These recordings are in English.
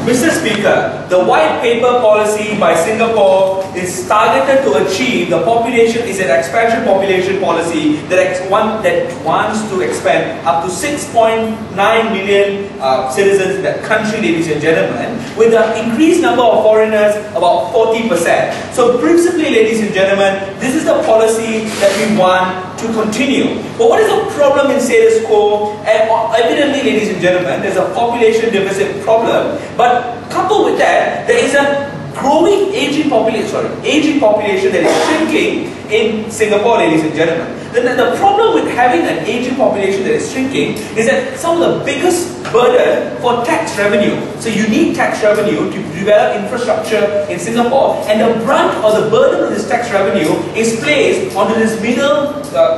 Mr. Speaker, the white paper policy by Singapore is targeted to achieve the population, is an expansion population policy that wants to expand up to 6.9 million citizens in that country, ladies and gentlemen, with an increased number of foreigners about 40%. So principally, ladies and gentlemen, this is the policy that we want to continue. But what is the problem in status quo? And evidently, ladies and gentlemen, there's a population deficit problem, but coupled with that, there is a growing aging population that is shrinking in Singapore, ladies and gentlemen. The problem with having an aging population that is shrinking is that some of the biggest burden for tax revenue. So you need tax revenue to develop infrastructure in Singapore, and the brunt or the burden of this tax revenue is placed onto this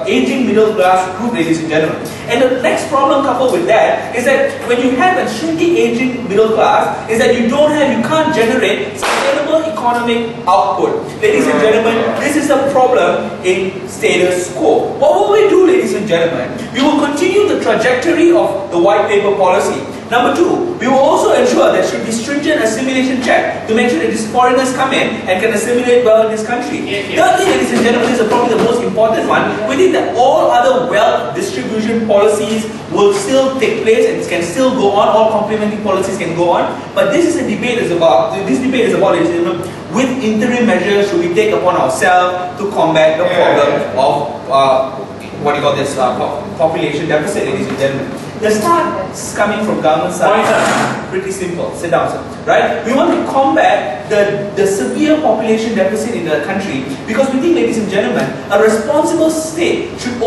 aging middle class group, ladies and gentlemen. And the next problem coupled with that is that when you have a shrinking aging middle class, is that you can't generate sustainable economic output. Ladies and gentlemen, this is a problem in status quo. What will we do, ladies and gentlemen? We will continue the trajectory of the white paper policy. Number two, we will also ensure there should be stringent assimilation check to make sure that these foreigners come in and can assimilate well in this country. Thirdly, ladies and gentlemen, this is probably the most important one. We think that all other wealth distribution policies will still take place and can still go on. All complementing policies can go on. But this debate is about, ladies and gentlemen, with interim measures should we take upon ourselves to combat the problem of population deficit, ladies and gentlemen. The start is coming from government side. Pretty simple. Sit down, sir. Right? We want to combat the severe population deficit in the country because we think, ladies and gentlemen, a responsible state should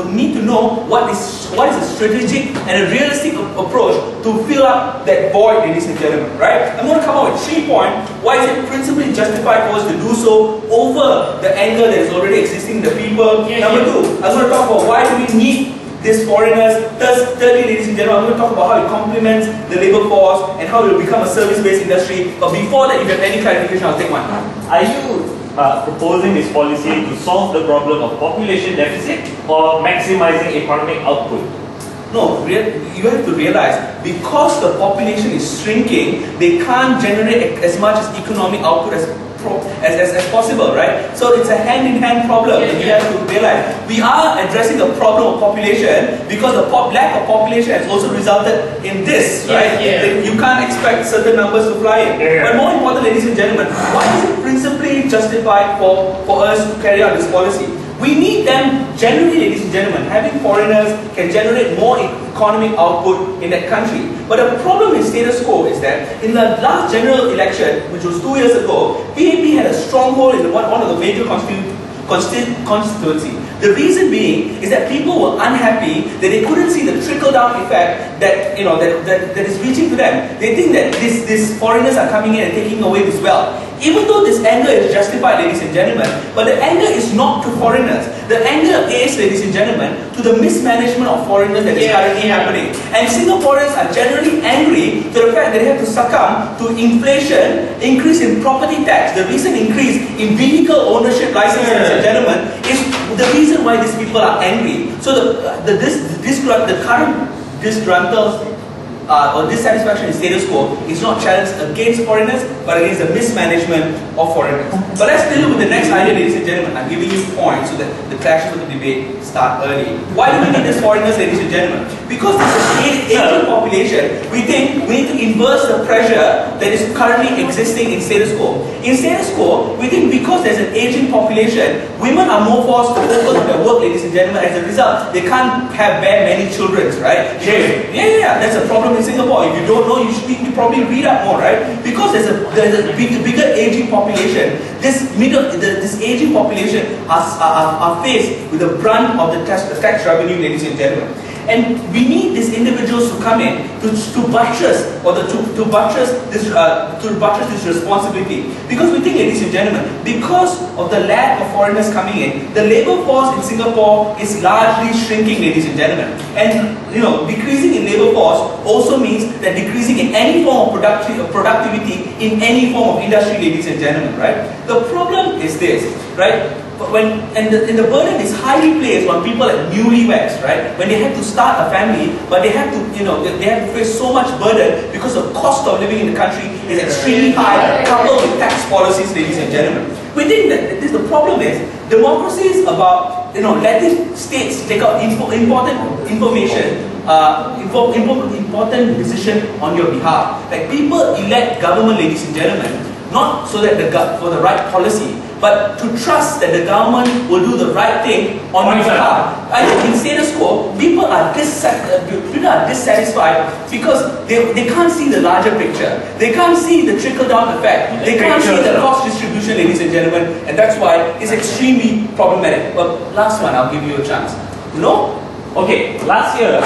need to know what is a strategic and a realistic approach to fill up that void, ladies and gentlemen. Right? I'm going to come up with 3 points. Why is it principally justified for us to do so over the anger that is already existing in the people? Number 2, I'm going to talk about why do we need these foreigners. Thirdly, ladies and gentlemen, I'm going to talk about how it complements the labour force and how it will become a service-based industry. But before that, if you have any clarification, I'll take one. Are you proposing this policy to solve the problem of population deficit or maximizing economic output? No, you have to realize, because the population is shrinking, they can't generate as much as economic output as possible, right? So it's a hand-in-hand problem. And you have to realize we are addressing the problem of population because the lack of population has also resulted in this, right? You can't expect certain numbers to fly in. But more important, ladies and gentlemen, why is it principally justified for us to carry out this policy? We need them generally, ladies and gentlemen. Having foreigners can generate more economic output in that country. But the problem in status quo is that in the last general election, which was 2 years ago, PAP had a stronghold in one of the major constituency. The reason being is that people were unhappy that they couldn't see the trickle-down effect that that is reaching to them. They think that these foreigners are coming in and taking away this wealth. Even though this anger is justified, ladies and gentlemen, but the anger is not to foreigners. The anger is, ladies and gentlemen, to the mismanagement of foreigners that is currently happening. And Singaporeans are generally angry to the fact that they have to succumb to inflation, increase in property tax. The recent increase in vehicle ownership license, ladies and gentlemen, is the reason why these people are angry. So the current disgruntled or dissatisfaction in status quo is not challenged against foreigners, but against the mismanagement of foreigners. But let's deal with the next idea, ladies and gentlemen. I'm giving you points so that the clashes of the debate start early. Why do we need these foreigners, ladies and gentlemen? Because this is aging population. We think we need to inverse the pressure that is currently existing in status quo. In status quo, we think because there's an aging population, women are more forced to focus on their work, ladies and gentlemen. As a result, they can't bear many children, right? That's a problem in Singapore. If you don't know, you probably read up more, right? Because there's a bigger aging population. This aging population are faced with the brunt of the tax revenue, ladies and gentlemen. And we need these individuals to come in to buttress this responsibility. Because we think, ladies and gentlemen, because of the lack of foreigners coming in, the labour force in Singapore is largely shrinking, ladies and gentlemen. And decreasing in labour force also means that decreasing in any form of productivity in any form of industry, ladies and gentlemen, right? The problem is this, right? and the burden is highly placed on people like newlyweds, right? When they have to start a family, but they have to, they have to face so much burden because the cost of living in the country is extremely high, coupled with tax policies, ladies and gentlemen. We think that the problem is democracy is about letting states take out important information, important decision on your behalf. Like people elect government, ladies and gentlemen, not so that for the right policy, but to trust that the government will do the right thing on your behalf. I think in status quo, people are dissatisfied because they can't see the larger picture. They can't see the trickle-down effect. They can't see the cost distribution, ladies and gentlemen, and that's why it's extremely problematic. Well, last one, I'll give you a chance. No? Okay, last year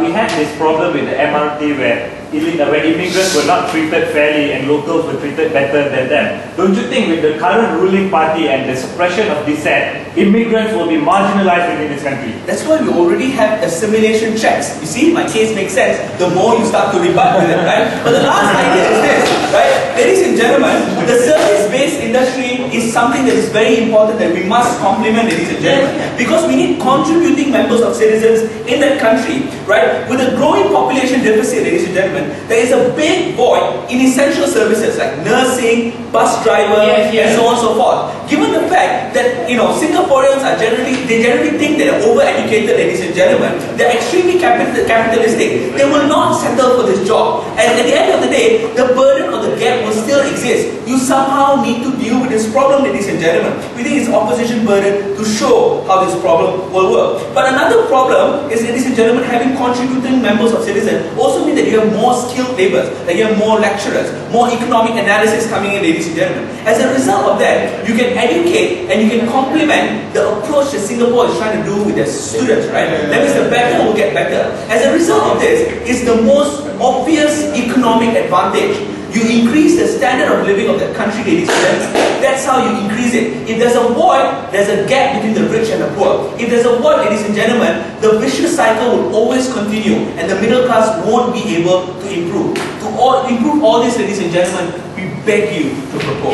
we had this problem with the MRT where immigrants were not treated fairly and locals were treated better than them. Don't you think with the current ruling party and the suppression of dissent, immigrants will be marginalized within this country? That's why we already have assimilation checks. You see, my case makes sense the more you start to rebut with it, right? But the last idea is this, right? Ladies and gentlemen, the service-based industry is something that is very important that we must complement, ladies and gentlemen, because we need contributing members of citizens in that country, right? With a growing population deficit, ladies and gentlemen, there is a big void in essential services like nursing, bus driver, and so on and so forth. Given the fact that Singaporeans are generally think that they're over-educated, ladies and gentlemen, they're extremely capitalistic. They will not settle for this job, and at the end of the day, the burden or the gap will still exist. You somehow need to deal with this problem, ladies and gentlemen. We think it's opposition burden to show how this problem will work. But another problem is, ladies and gentlemen, having contributing members of citizens also means that you have more skilled laborers, that you have more lecturers, more economic analysis coming in, ladies and gentlemen. As a result of that, you can educate and you can complement the approach that Singapore is trying to do with their students, right? That means the better will get better. As a result of this, it's the most obvious economic advantage. You increase the standard of living of the country, ladies and gentlemen. That's how you increase it. If there's a void, there's a gap between the rich and the poor. If there's a void, ladies and gentlemen, the vicious cycle will always continue and the middle class won't be able to improve. To improve all this, ladies and gentlemen, we beg you to propose.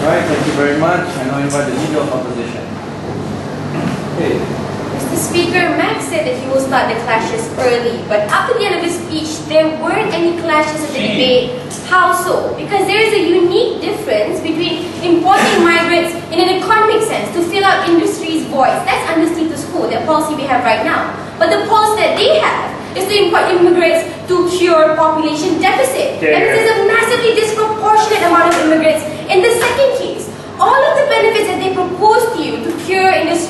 Right, thank you very much. I now invite the Leader of Opposition. Mr. Speaker, Max said that he will start the clashes early, but after the end of his speech, there weren't any clashes in the debate. How so? Because there is a unique difference between importing migrants in an economic sense to fill out industry's voids. That's understood to school, the policy we have right now. But the policy that they have is to import immigrants to cure population deficit. And this is a massively disproportionate amount of immigrants. In the second case, all of the benefits that they propose to you to cure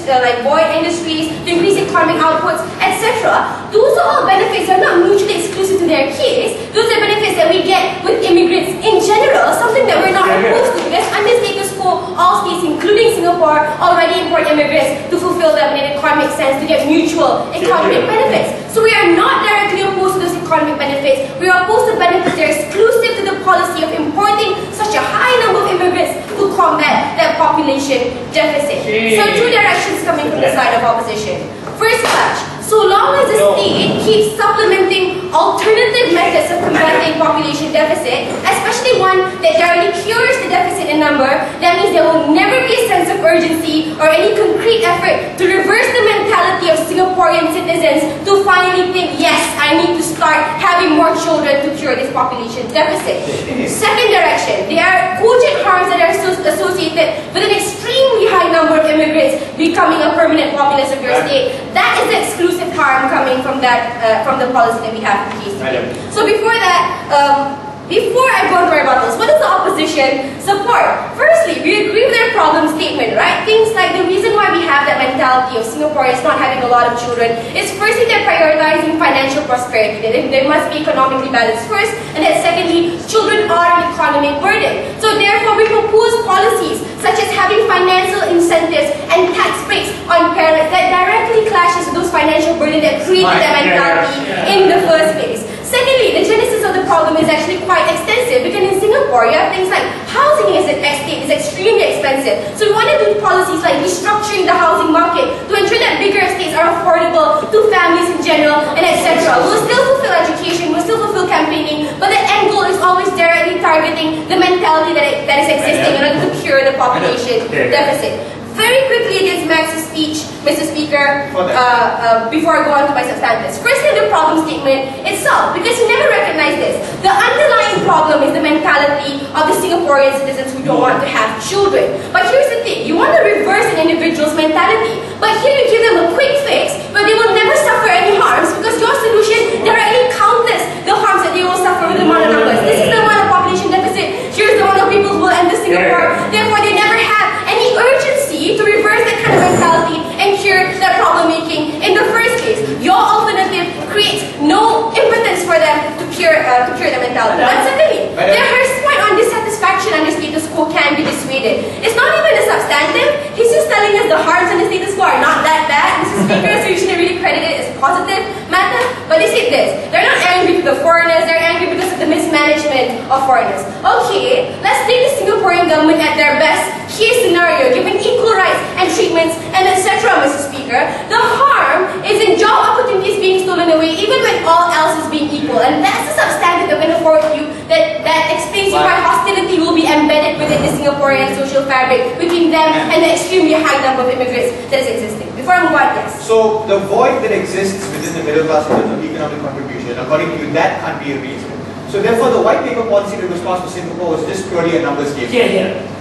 like void industries, to increase economic outputs, etc., those are all benefits that are not mutually exclusive to their case. Those are benefits that we get with immigrants in general, something that we're not opposed to. Because under status quo, all states, including Singapore, already import immigrants to fulfill them in an economic sense, to get mutual economic benefits. So we are not directly opposed to those economic benefits. We are opposed to benefits that are exclusive to the policy of importing such a high number of immigrants to combat that population deficit. So two directions coming from the side of opposition. First clash. So long as the state keeps supplementing alternative methods of combating population deficit, especially one that directly cures the deficit in number, that means there will never be a sense of urgency or any concrete effort to reverse the mentality of Singaporean citizens to finally think, yes, I need to start having more children to cure this population deficit. Second direction, there are cogent harms that are associated with an extremely high number of immigrants becoming a permanent populace of your state. That is the exclusive harm coming from that from the policy that we have in place today. So before that, before I go into our battles, what does the opposition support? Firstly, we agree with their problem statement, right? Things like the reason why we have that mentality of Singaporeans not having a lot of children is firstly they're prioritizing financial prosperity. They must be economically balanced first, and then secondly, children are an economic burden. So therefore, we propose policies such as having financial incentives and tax breaks on parents that directly clashes with those financial burden that created that mentality in the first place. Secondly, the genesis of the problem is actually quite extensive because in Singapore, you have things like housing is extremely expensive. expensive. So we want to do policies like restructuring the housing market to ensure that bigger estates are affordable to families in general, and etc. We'll still fulfill education, we'll still fulfill campaigning, but the end goal is always directly targeting the mentality that is existing in order to cure the population deficit. Very quickly against Max's speech, Mr. Speaker, before I go on to my substantives. Firstly, the problem statement itself, because you never recognize this. The underlying problem is the mentality of the Singaporean citizens who don't want to have children. But here's the thing, you want to reverse an individual's mentality. But here you give them a quick fix where they will never suffer any harms because your solution directly counters the harms that they will suffer with the amount of numbers. This is the amount of population deficit. Here's the amount of people who will enter Singapore. Therefore, they never have any urgency to reverse that kind of mentality and cure that problem making in the first place. Your alternative creates no impotence for them to cure the mentality. But secondly, their point on dissatisfaction under status quo can be dissuaded. It's not even a substantive. He's just telling us the harms on the status quo are not that bad, Mr. Speaker, so you shouldn't really credit it as positive matter. But they say this, they're not angry with the foreigners, they're angry because of the mismanagement of foreigners. Okay, let's take the Singaporean government at their best case scenario, given equal rights and treatments and etc., Mr. Speaker. The harm is in job opportunities being stolen away even when all else is being equal. And that's the substantive I'm going to forward to you that explains why hostility will be embedded within the Singaporean social fabric between them and the extremely high number of immigrants that is existing. Before I move on, yes. So the void that exists within the middle class in terms of economic contribution, according to you, that can't be erased. So therefore the white paper policy that was passed for Singapore was just purely a numbers game.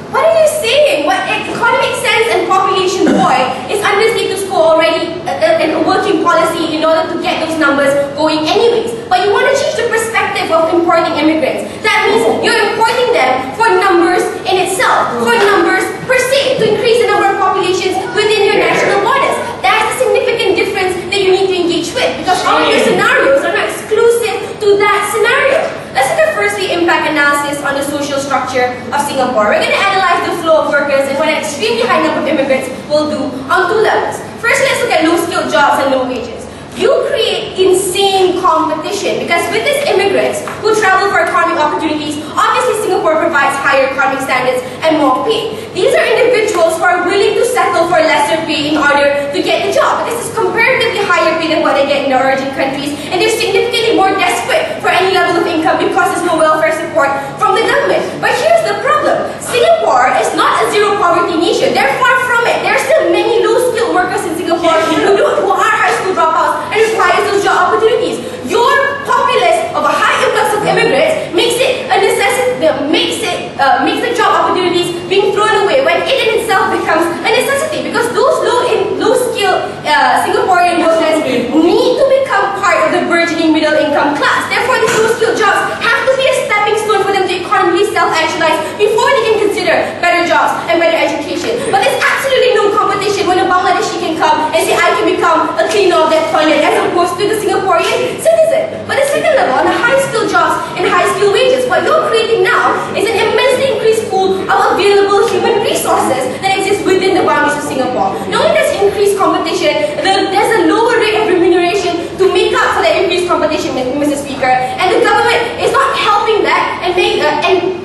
What are you saying? What economic sense and population void is under status quo already a working policy in order to get those numbers going anyways. But you want to change the perspective of importing immigrants. That means you're importing them for numbers in itself, for numbers per se, to increase the number of populations within your national borders. That's a significant difference that you need to engage with, because all of your scenarios are not exclusive to that scenario. Let's look at firstly impact analysis on the social structure of Singapore. We're going to analyze the flow of workers and what an extremely high number of immigrants will do on two levels. First, let's look at low-skilled jobs and low wages. You create insane competition because with these immigrants who travel for economic opportunities, obviously Singapore provides higher economic standards and more pay. These are individuals who are willing to settle for lesser pay in order to get the job. This is comparatively higher pay than what they get in the origin countries, and they're significantly more desperate for any level of income because there's no welfare support from the government. But here's the problem. Singapore is not a zero poverty nation. They're far from it. There are still many low-skilled workers in Singapore who are high school dropouts and requires those job opportunities. Your populace of a high influx of immigrants makes it a necessity, makes the job opportunities being thrown away when it in itself becomes a necessity, because those low-skilled Singaporean workers need to become part of the burgeoning middle-income class. Therefore, these low-skilled jobs have to be a stepping stone for them to economically self-actualize before they can consider better jobs and better education. But there's absolutely no competition when a Bangladeshi can come and say, I can become a cleaner of that toilet, as opposed to the Singaporean citizen. But the second level, on the high-skilled jobs and high-skilled wages, what you're creating now is an immensely increased pool of available human resources that exist within the boundaries of Singapore. Not only there's increased competition, there's a lower rate of remuneration to make up for that increased competition, Mr. Speaker, and the government is not helping that and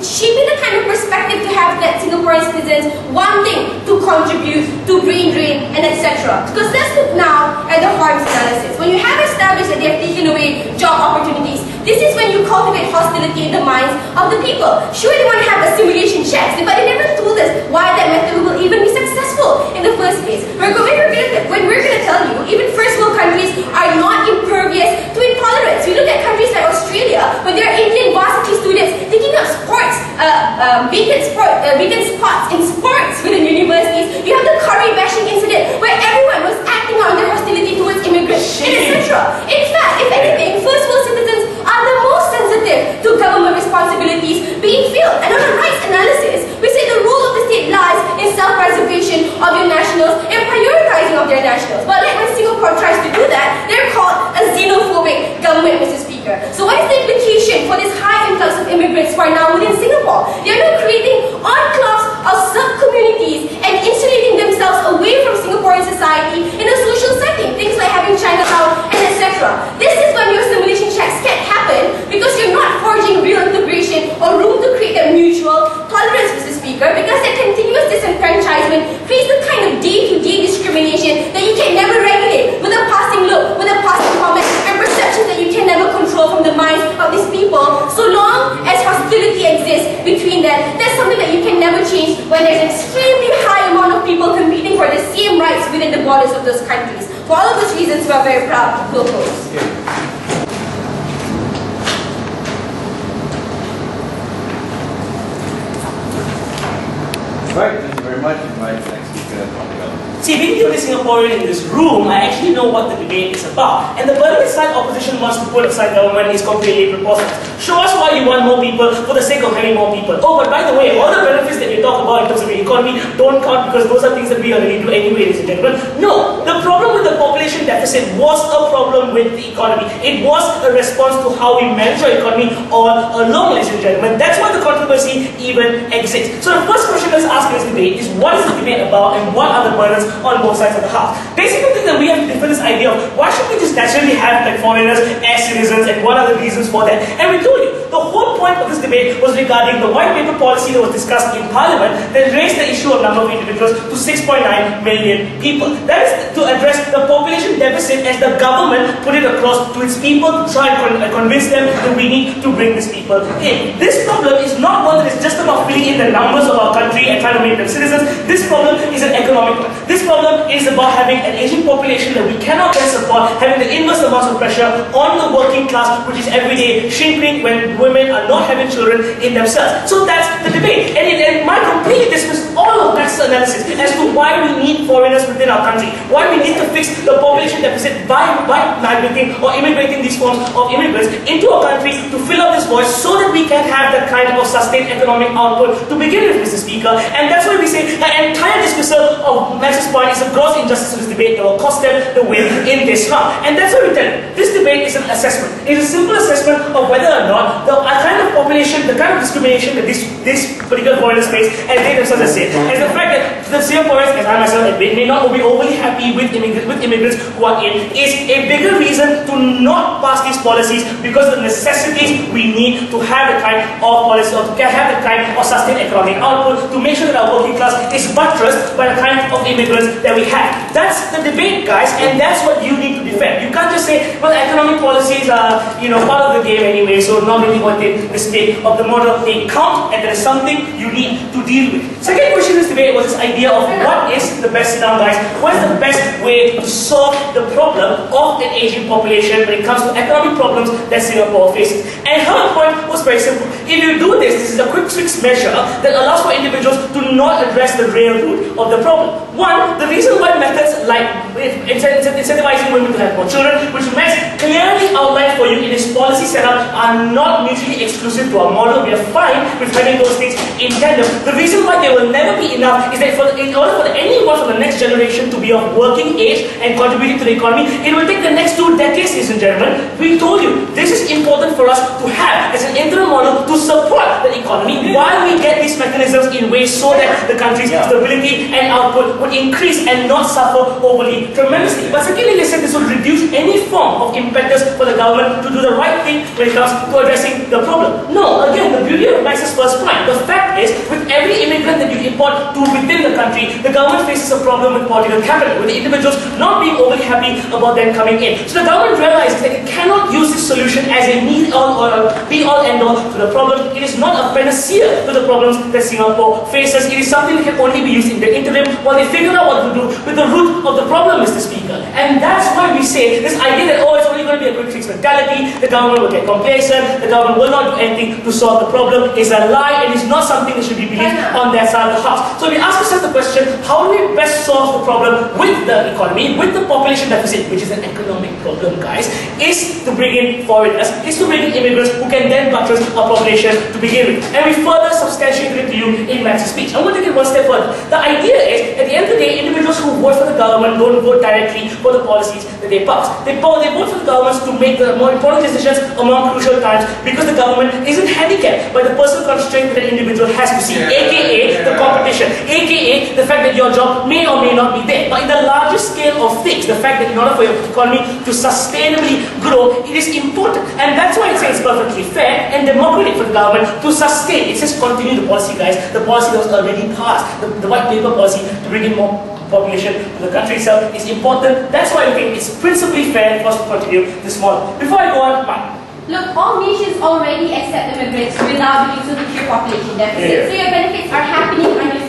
shaping the kind of perspective to have that Singaporean citizens wanting to contribute to brain drain and etc. Because let's look now at the harms analysis. When you have established that they have taken away job opportunities, this is when you cultivate hostility in the minds of the people. Sure, they want to have assimilation checks, but they never told us why that method will even be successful in the first place. When we're going to tell you, even first world countries are not impervious to intolerance. We look at countries like Australia, where there are Indian varsity students taking up sports, vacant spots in sports within universities. You have the curry bashing incident, where everyone was acting on their hostility towards immigrants, and etc. In fact, if anything, first world citizens are the most sensitive to government responsibilities being filled. And on the rights analysis, we say the role of the state lies in self-preservation of your nationals and prioritizing of their nationals. But like when Singapore tries to do that, they're called a xenophobic government, Mr. Speaker. So what is the implication for this high influx of immigrants who are now within Singapore? They are now creating enclaves of sub-communities and insulating themselves away change when there's an extremely high amount of people competing for the same rights within the borders of those countries. For all of those reasons, we are very proud to propose. Right, thank you very much. Invite the next speaker. See, being the only Singaporean in this room, I actually know what the debate is about. And the burden side opposition wants to put aside government is completely preposterous. Show us why you want more people for the sake of having more people. Oh, but by the way, all the benefits that you talk about in terms of the economy don't count because those are things that we already do anyway, ladies and gentlemen. No, the problem with the population deficit was a problem with the economy. It was a response to how we manage our economy all along, ladies and gentlemen. That's why the controversy even exists. So the first question let's ask in this debate is, what is the debate about and what are the burdens on both sides of the house? Basically, I think that we have to defend this idea of why should we just naturally have like foreigners as citizens and what are the reasons for that? And we told you, the whole point of this debate was regarding the white paper policy that was discussed in Parliament that raised the issue of number of individuals to 6.9 million people. That is to address the population deficit as the government put it across to its people to try and convince them that we need to bring these people in. This problem is not one that is just about filling in the numbers of our country and trying to make them citizens. This problem is an economic one. This problem is about having an aging population that we cannot then support, having the inverse amounts of pressure on the working class, which is every day shrinking when women are not having children in themselves. So that's the debate. And my completely dismiss all of that analysis as to why we need foreigners within our country, why we need to fix the population deficit by migrating or immigrating these forms of immigrants into our country to fill up this void so that we can have that kind of sustained economic output to begin with, Mr. Speaker. And that's why we say an entire dismissal of Max's point is a gross injustice to this debate that will cost them the win in this round. And that's why we tell you, this debate is an assessment. It is a simple assessment of whether or not the kind of population, the kind of discrimination that this particular foreigners face, as they themselves have said, and the fact that the Singaporeans, as I myself admit, may not be overly happy with immigrants who are in, is a bigger reason to not pass these policies because of the necessities we need to have the kind of policy or to have the kind of sustained economic output to make sure that our working class is buttressed by the kind of immigrants that we have. That's the debate, guys, and that's what you need to defend. You can't just say, well, economic policies are, part of the game anyway, so not really what the state of the model. They count, and there is something you need to deal with. Second question in this debate was this idea of what is the best, now guys, what is the best way to solve the problem of an aging population when it comes to economic problems that Singapore faces. And her point was very simple. If you do this is a quick fix measure that allows for individuals to not address the real root of the problem. One, the reason why methods like incentivizing women to have more children, which Max clearly outlined for you in his policy setup, are not mutually exclusive to our model. We are fine with having those things in tandem. The reason why they will never be enough is that in order for anyone from the next generation to be of working age and contributing to the economy, it will take the next 2 decades, ladies and gentlemen. We told you, this is important for us to have as an interim model to support the economy while we get these mechanisms in ways so that the country's stability and output would increase and not suffer overly tremendously. But secondly, they said this would reduce any form of impetus for the government to do the right thing when it comes to addressing the problem. No, again, the beauty of Max's first point, the fact is, with every immigrant that you import to within the country, the government faces a problem with political capital, with the individuals not being overly happy about them coming in. So the government realizes that it cannot use this solution as a need-all or a be-all end-all to the problem. It is not a panacea to the problems that Singapore faces. It is something that can only be used in the interim while they figure out what to do with the root of the problem, Mr. Speaker. And that's why we say this idea that, it's only going to be a quick fix mentality, the government will get complacent, the government will not do anything to solve the problem, is a lie and is not something that should be believed on that side of the house. So we ask ourselves the question, how do we best solve the problem with the economy, with the population deficit, which is an economic problem, guys, is to bring in foreigners, is to bring in immigrants who can then buttress our population to begin with. And we further substantiated it to you in Max's speech. I'm going to take it one step further. The idea is, at the end of the day, individuals who vote for the government don't vote directly for the policies that they pass. They vote for the governments to make the more important decisions among crucial times because the government isn't handicapped by the personal constraint that an individual has to see, aka the competition, aka the fact that your job may or may not be there. But in the largest scale of things, the fact that in order for your economy to sustainably grow, it is important. And that's why it says it's perfectly fair and democratic for the government to sustain. It says continue the policy, guys. The policy that was already passed, the white paper policy to bring in more population to the country itself is important. That's why I think it's principally fair for us to continue this model. Before I go on, Mike. Look, all nations already accept immigrants without doing so to cure population deficit. So your benefits are happening on your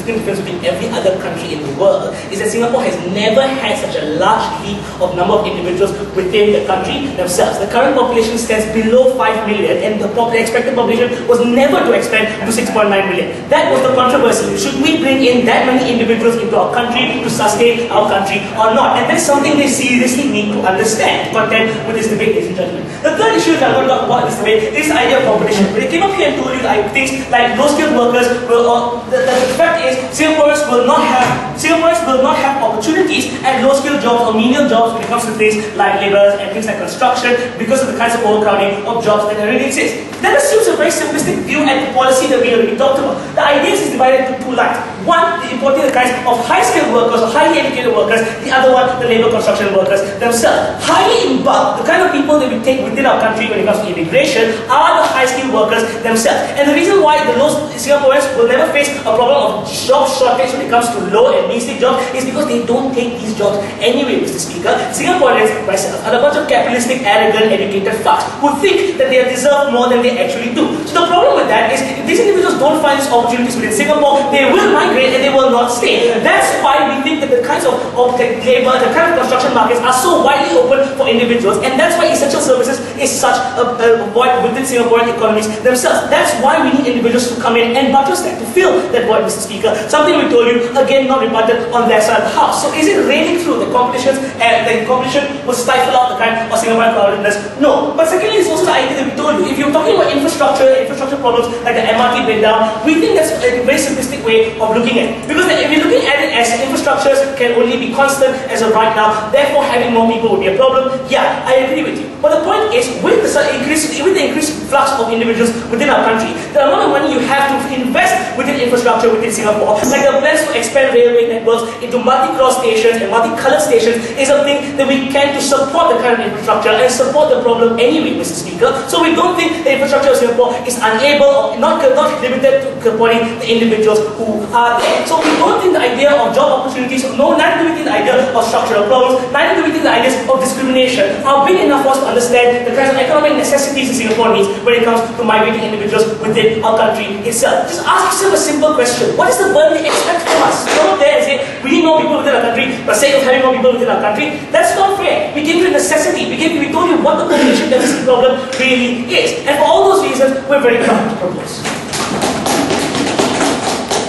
significant difference between every other country in the world is that Singapore has never had such a large leap of number of individuals within the country themselves. The current population stands below 5 million and the expected population was never to expand to 6.9 million. That was the controversy. Should we bring in that many individuals into our country to sustain our country or not? And that is something they seriously need to understand to contend with this debate, ladies and gentlemen. The third issue that I'm going to talk about in this debate is the idea of competition. When they came up here and told you that things like low-skilled workers will, the fact is Singaporeans will not have opportunities at low-skilled jobs or menial jobs when it comes to things like labourers and things like construction because of the kinds of overcrowding of jobs that already exist. That assumes a very simplistic view at the policy that we already talked about. The idea is divided into two lines. One, the importing the kinds of high-skilled workers or highly educated workers. The other one, the labour construction workers themselves. Highly in bulk, the kind of people that we take within our country when it comes to immigration are the high-skilled workers themselves. And the reason why the Singaporeans will never face a problem of job shortage when it comes to low and mean-skilled jobs is because they don't take these jobs anyway, Mr. Speaker. Singaporeans, myself, are a bunch of capitalistic, arrogant, educated fucks who think that they deserve more than they actually do. So the problem with that is if these individuals don't find these opportunities within Singapore, they will migrate and they will not stay. That's why we think that the kinds of labour, the kind of construction markets are so widely open for individuals, and that's why essential services is such a void within Singaporean economies themselves. That's why we need individuals to come in and buttress that, to fill that void, Mr. Speaker. Something we told you, again not rebutted on their side of the house. So is it raining through the competitions and the competition will stifle out the kind of Singaporean crowdedness? No. But secondly, it's also the idea that we told you. If you're talking about infrastructure problems like the MRT breakdown, we think that's a very simplistic way of looking at it. Because if you're looking at it as infrastructures can only be constant as of right now, therefore having more people would be a problem. Yeah, I agree with you. But the point is, with the increased flux of individuals within our country, the amount of money you have to invest within infrastructure within Singapore, like the plans to expand railway networks into multi-cross stations and multi-coloured stations, is something that we can to support the current infrastructure and support the problem anyway, Mr. Speaker. So we don't think the infrastructure of Singapore is unable or not limited to supporting the individuals who are there. So we don't think the idea of job opportunities, neither do we think the idea of structural problems, neither do we think the ideas of discrimination are big enough for us to understand the kinds of economic necessities that Singapore needs when it comes to migrating individuals within our country itself. Just ask yourself a simple question. What is the burden they expect from us? Go there and say, we need more people within our country, for the sake of having more people within our country. That's not fair. We gave you a necessity. We told you what the population deficit problem really is. And for all those reasons, we're very proud to propose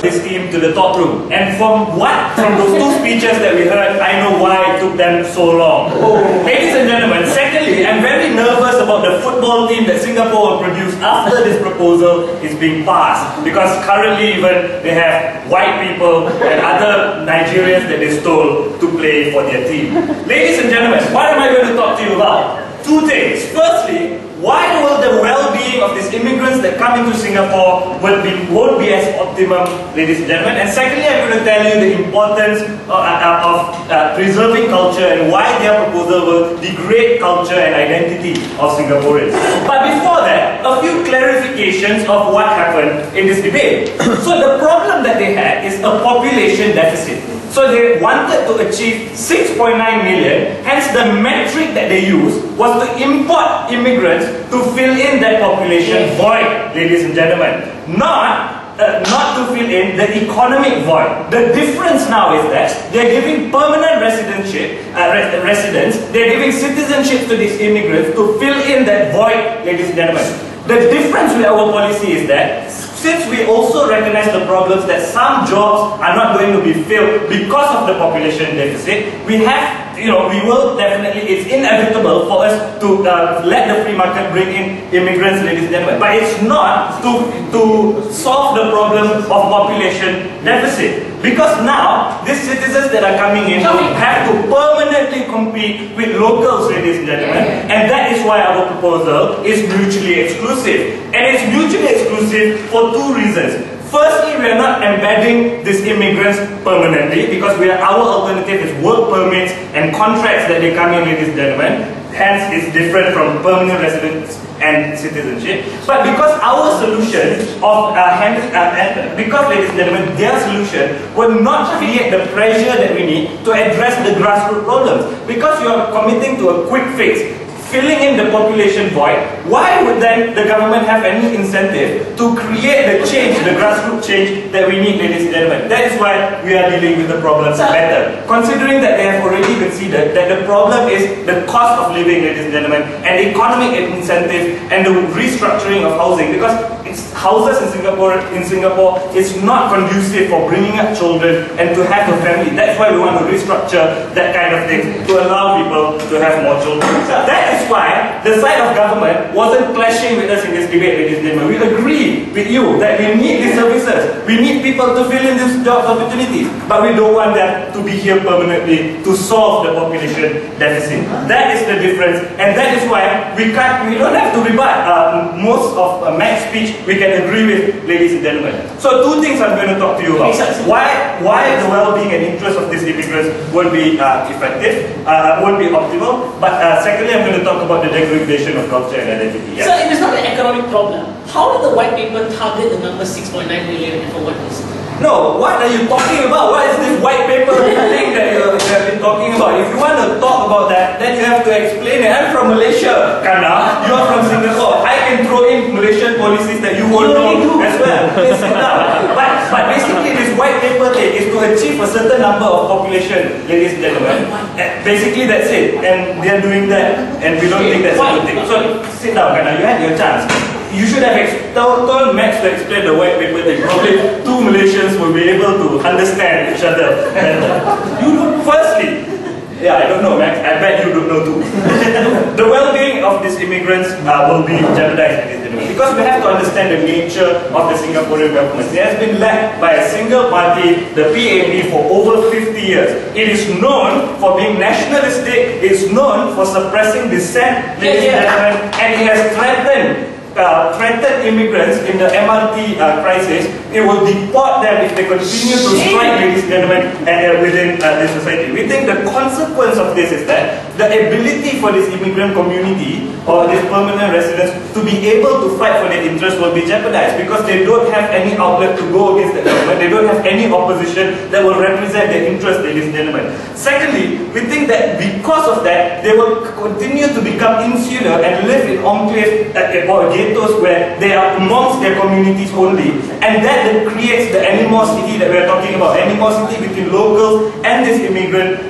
this team to the top room. And from those two speeches that we heard, I know why it took them so long. Ladies and gentlemen, secondly, I'm very nervous about the football team that Singapore will produce after this proposal is being passed. Because currently even they have white people and other Nigerians that they stole to play for their team. Ladies and gentlemen, what am I going to talk to you about? Two things. Firstly, why will the well-being of these immigrants that come into Singapore won't be as optimum, ladies and gentlemen? And secondly, I'm going to tell you the importance of preserving culture and why their proposal will degrade culture and identity of Singaporeans. But before that, a few clarifications of what happened in this debate. So the problem that they had is a population deficit. So they wanted to achieve 6.9 million, hence the metric that they used was to import immigrants to fill in that population void, ladies and gentlemen. Not to fill in the economic void. The difference now is that they're giving permanent residence, they're giving citizenship to these immigrants to fill in that void, ladies and gentlemen. The difference with our policy is that since we also recognize the problems that some jobs are not going to be filled because of the population deficit, we will definitely, it's inevitable for us to let the free market bring in immigrants, ladies and gentlemen. But it's not to solve the problem of population deficit. Because now, these citizens that are coming in will have to permanently compete with locals, ladies and gentlemen. And that is why our proposal is mutually exclusive. And it's mutually exclusive for two reasons. Firstly, we are not embedding these immigrants permanently because our alternative is work permits and contracts that they come in, ladies and gentlemen. Hence, it's different from permanent residence and citizenship. But because our solution because, ladies and gentlemen, their solution will not create the pressure that we need to address the grassroots problems. Because you are committing to a quick fix. filling in the population void, why would then the government have any incentive to create the change, the grassroots change that we need, ladies and gentlemen? That is why we are dealing with the problem better. Considering that they have already considered that the problem is the cost of living, ladies and gentlemen, and economic incentive and the restructuring of housing, because houses in Singapore is not conducive for bringing up children and to have a family. That's why we want to restructure that kind of thing to allow people to have more children. That is why the side of government wasn't clashing with us in this debate, ladies and gentlemen. We agree with you that we need these services. We need people to fill in these job opportunities, but we don't want them to be here permanently to solve the population deficit. That is the difference, and that is why we don't have to rebut most of Mac's speech. We can agree with, ladies and gentlemen. So two things I'm going to talk to you about. Why the well-being and interest of these immigrants won't be effective, won't be optimal. But secondly, I'm going to talk about the degradation of culture and identity. So if it's not an economic problem, how did the white paper target the number 6.9 million and for what reason? No, what are you talking about? What is this white paper thing that you have been talking about? If you want to talk about that, then you have to explain it. I'm from Malaysia, Kana. You are from Singapore. I can throw in Malaysian policies that you won't know as well. Please sit down. But basically, this white paper thing is to achieve a certain number of population, ladies and gentlemen. Basically, that's it. And they are doing that, and we don't think that's a good thing. So sit down, Kana. You had your chance. You should have told Max to explain the white paper thing. Probably two Malaysians will be able to understand each other better. Firstly, yeah, I don't know, Max. I bet you don't know too. The well-being of these immigrants will be jeopardized because we have to understand the nature of the Singaporean government. It has been led by a single party, the PAP, for over 50 years. It is known for being nationalistic. It is known for suppressing dissent, ladies and gentlemen, and it has threatened immigrants in the MRT crisis. It will deport them if they continue to strike, ladies and gentlemen, within this society. We think the consequence of this is that the ability for this immigrant community or these permanent residents to be able to fight for their interests will be jeopardized because they don't have any outlet to go against the government. They don't have any opposition that will represent their interests, ladies and gentlemen. Secondly, we think that because of that, they will continue to become insular and live in enclaves or ghettos where they are amongst their communities only, and that creates the animosity that we are talking about, animosity between locals and this immigrant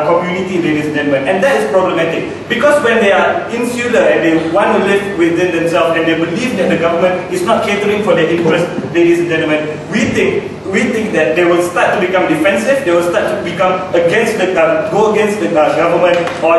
community, ladies and gentlemen, and that is problematic because when they are insular and they want to live within themselves and they believe that the government is not catering for their interests, ladies and gentlemen, we think that they will start to become defensive. They will start to become against the go against the government, or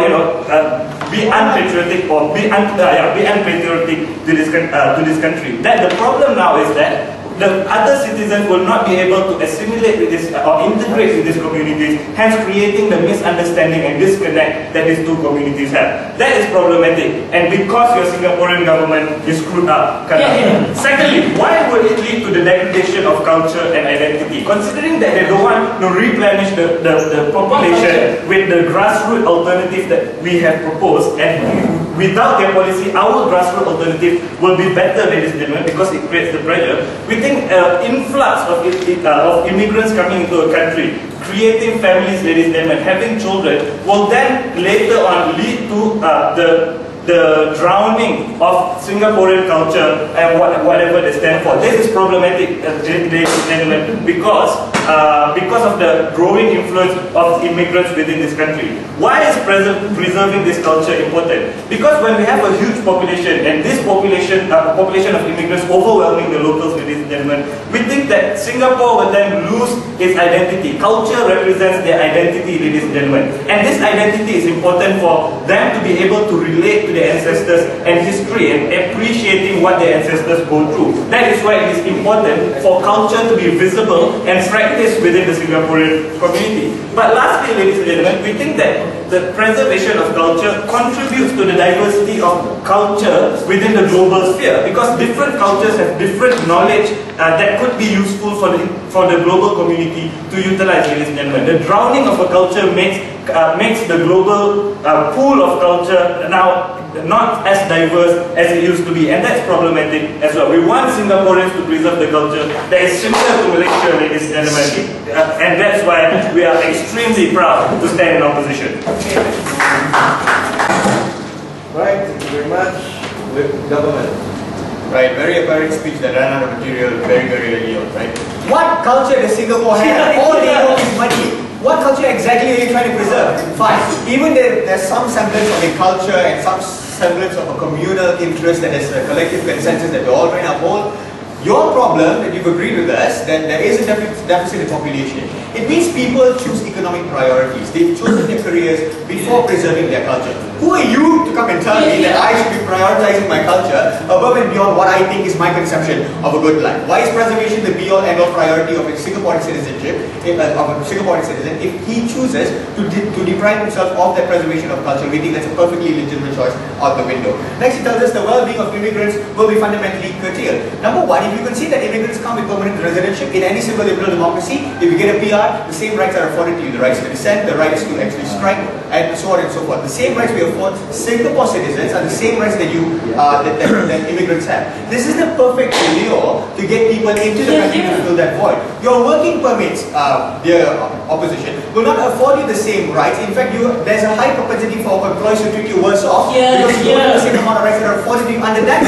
be unpatriotic or be unpatriotic to this country. That the problem now is that the other citizens will not be able to assimilate with this or integrate with these communities, hence creating the misunderstanding and disconnect that these two communities have. That is problematic, and because your Singaporean government is screwed up. Secondly, why would it lead to the degradation of culture and identity? Considering that they don't want to replenish the population with the grassroots alternative that we have proposed, and without their policy, our grassroots alternative will be better, ladies and gentlemen, because it creates the pressure. We think influx of immigrants coming into a country, creating families, ladies and gentlemen, having children, will then later on lead to the drowning of Singaporean culture and whatever they stand for. This is problematic, ladies and gentlemen, because of the growing influence of immigrants within this country. Why is preserving this culture important? Because when we have a huge population, and this population of immigrants overwhelming the locals, ladies and gentlemen, we think that Singapore will then lose its identity. Culture represents their identity, ladies and gentlemen. And this identity is important for them to be able to relate to their ancestors and history and appreciating what their ancestors go through. That is why it is important for culture to be visible and practiced within the Singaporean community. But lastly, ladies and gentlemen, we think that the preservation of culture contributes to the diversity of culture within the global sphere, because different cultures have different knowledge that could be useful for the global community to utilize, ladies and gentlemen. The drowning of a culture makes the global pool of culture now not as diverse as it used to be, and that's problematic as well. We want Singaporeans to preserve the culture that is similar to Malaysia, ladies and gentlemen, and that's why we are extremely proud to stand in opposition. Right, thank you very much. With government. Right, very apparent speech that ran out of material very early on, right? What culture does Singapore have? All they know is money. What culture exactly are you trying to preserve? Fine. Even there's some semblance of a culture and some semblance of a communal interest that is a collective consensus that we're all trying to uphold. Your problem, that you've agreed with us, that there is a deficit in population. It means people choose economic priorities. They've chosen their careers before preserving their culture. Who are you to come and tell me that I should be prioritizing my culture above and beyond what I think is my conception of a good life? Why is preservation the be-all end-all priority of a Singaporean citizenship, of a Singaporean citizen, if he chooses to deprive himself of that preservation of culture? We think that's a perfectly legitimate choice out the window. Next, he tells us the well-being of immigrants will be fundamentally curtailed. Number one, if you can see that immigrants come with permanent residentship in any civil liberal democracy, if you get a PR, the same rights are afforded to you. The rights to dissent, the rights to actually strike, and so on and so forth. The same rights we afford Singapore citizens are the same rights that that immigrants have. This is the perfect lure to get people into the country to fill that void. Your working permits, dear opposition, will not afford you the same rights. In fact, there's a high propensity for employees to treat you worse off because you don't have the same amount of rights that are afforded to you under that.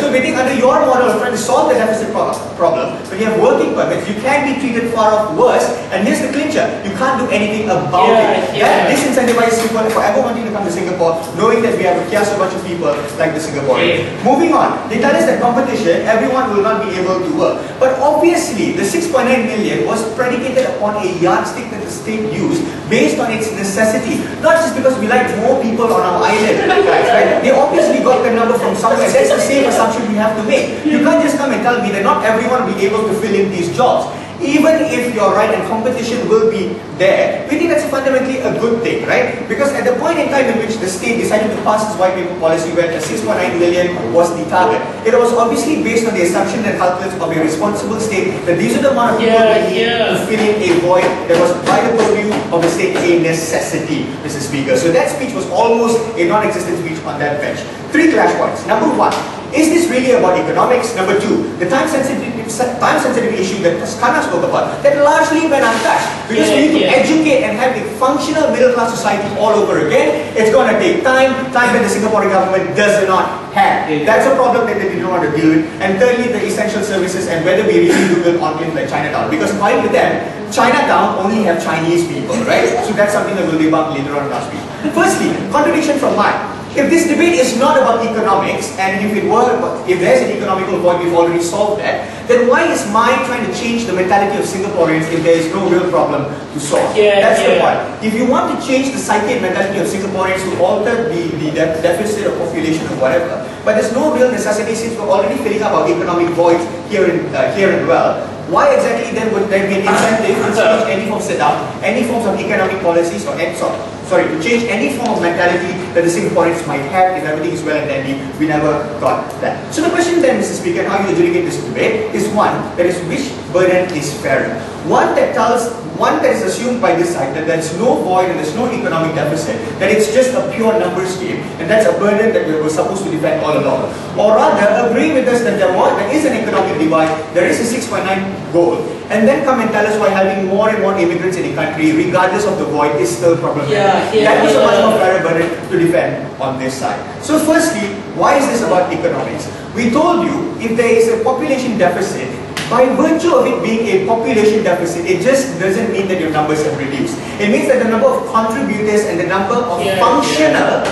So we think under your model of trying to solve the deficit problem, when you have working permits, you can be treated far off worse. And here's the clincher: you can't do anything about it. That disincentivizes people forever wanting to come to Singapore, knowing that we have a chaos of bunch of people like the Singaporeans. Moving on, they tell us that competition, everyone will not be able to work. But obviously, the 6.9 million was predicated upon a yardstick that the state used based on its necessity. Not just because we like more people on our island, guys, right? They obviously got the number from somewhere. That's the same assumption we have to make. You can't just come and tell me that not everyone will be able to fill in these jobs. Even if you're right and competition will be there, we think that's fundamentally a good thing, right? Because at the point in time in which the state decided to pass its white paper policy where the 6.9 million was the target, it was obviously based on the assumption and calculus of a responsible state that these are the amount of people we need to fill in a void that was by the purview of the state a necessity, Mr. Speaker. So that speech was almost a non-existent speech on that bench. 3 clash points. Number 1. Is this really about economics? Number 2, the time-sensitive issue that Skana spoke about, that largely went untouched. Because we need to educate and have a functional middle-class society all over again. It's going to take time that the Singaporean government does not have. That's a problem that they don't want to deal with. And thirdly, the essential services and whether we really do good on things like Chinatown. Because according to them, Chinatown only have Chinese people, right? So that's something that we'll debunk later on in our speech. Firstly, contradiction from mine. If this debate is not about economics, and if there's an economical void, we've already solved that, then why is mine trying to change the mentality of Singaporeans if there is no real problem to solve? That's the point. If you want to change the psyche and mentality of Singaporeans to alter the deficit of population or whatever, but there's no real necessity since we're already filling up our economic voids here and well, why exactly then would there be an incentive to change any form of any forms of economic policies or to change any form of mentality that the Singaporeans might have if everything is well and dandy? We never got that. So the question then, Mr. Speaker, and how you adjudicate this debate is one, that is which burden is fairer? One that is assumed by this side that there's no void and there's no economic deficit, that it's just a pure numbers game, and that's a burden that we were supposed to defend all along. Or rather, agree with us that there is an economic divide, there is a 6.9 goal, and then come and tell us why having more and more immigrants in the country, regardless of the void, is still problematic. That was a much more fairer burden to defend on this side. So firstly, why is this about economics? We told you, if there is a population deficit, by virtue of it being a population deficit, it just doesn't mean that your numbers have reduced. It means that the number of contributors and the number of functional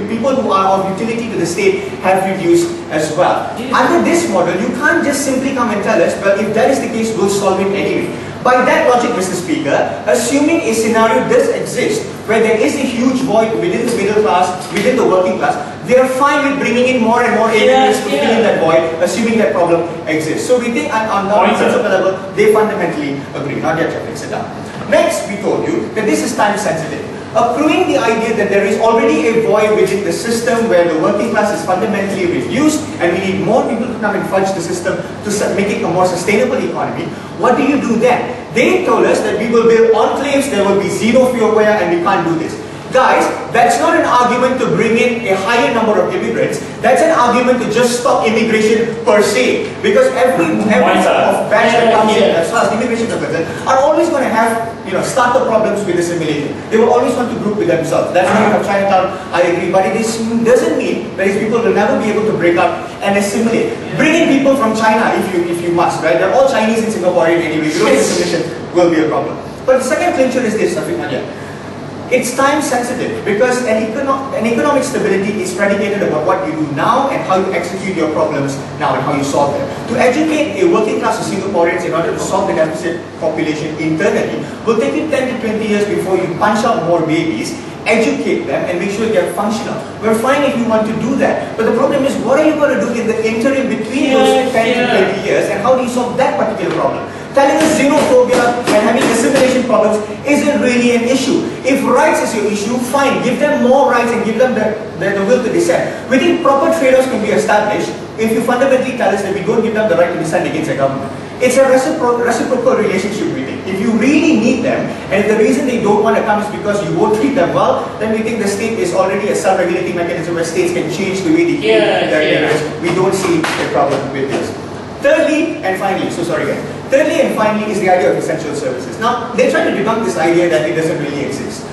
people who are of utility to the state have reduced as well. Under this model, you can't just simply come and tell us, well, if that is the case, we'll solve it anyway. By that logic, Mr. Speaker, assuming a scenario does exist where there is a huge void within the middle class, within the working class, they are fine with bringing in more and more immigrants to fill in that void, assuming that problem exists. So we think on the principle level, they fundamentally agree. Not yet, Jeffrey, sit down. Next, we told you that this is time sensitive. Accruing the idea that there is already a void within the system where the working class is fundamentally reduced and we need more people to come and fudge the system to make it a more sustainable economy, what do you do then? They told us that we will build enclaves, there will be xenophobia and we can't do this. Guys, that's not an argument to bring in a higher number of immigrants. That's an argument to just stop immigration per se. Because every of batch that comes in, as far as immigration is concerned, are always going to have starter problems with assimilation. They will always want to group with themselves. That's why you have Chinatown, I agree. But it doesn't mean that these people will never be able to break up and assimilate. Bring in people from China if you must, right? They're all Chinese and Singaporean anyway. You don't think assimilation will be a problem. But the second clincher is this, Safiq Nadia. It's time sensitive because an economic stability is predicated about what you do now and how you execute your problems now and how you solve them. To educate a working class of Singaporeans in order to solve the deficit population internally will take you 10 to 20 years before you punch out more babies, educate them and make sure they're functional. We're fine if you want to do that. But the problem is, what are you going to do in the interim between those 10 to 20 years and how do you solve that particular problem? Telling us xenophobia and having assimilation problems isn't really an issue. If rights is your issue, fine, give them more rights and give them the will to dissent. We think proper trade-offs can be established if you fundamentally tell us that we don't give them the right to dissent against a government. It's a reciprocal relationship, we think. If you really need them, and if the reason they don't want to come is because you won't treat them well, then we think the state is already a self-regulating mechanism where states can change the way they treat their neighbors. We don't see a problem with this. Thirdly and finally, thirdly and finally is the idea of essential services. Now, they try to debunk this idea that it doesn't really exist.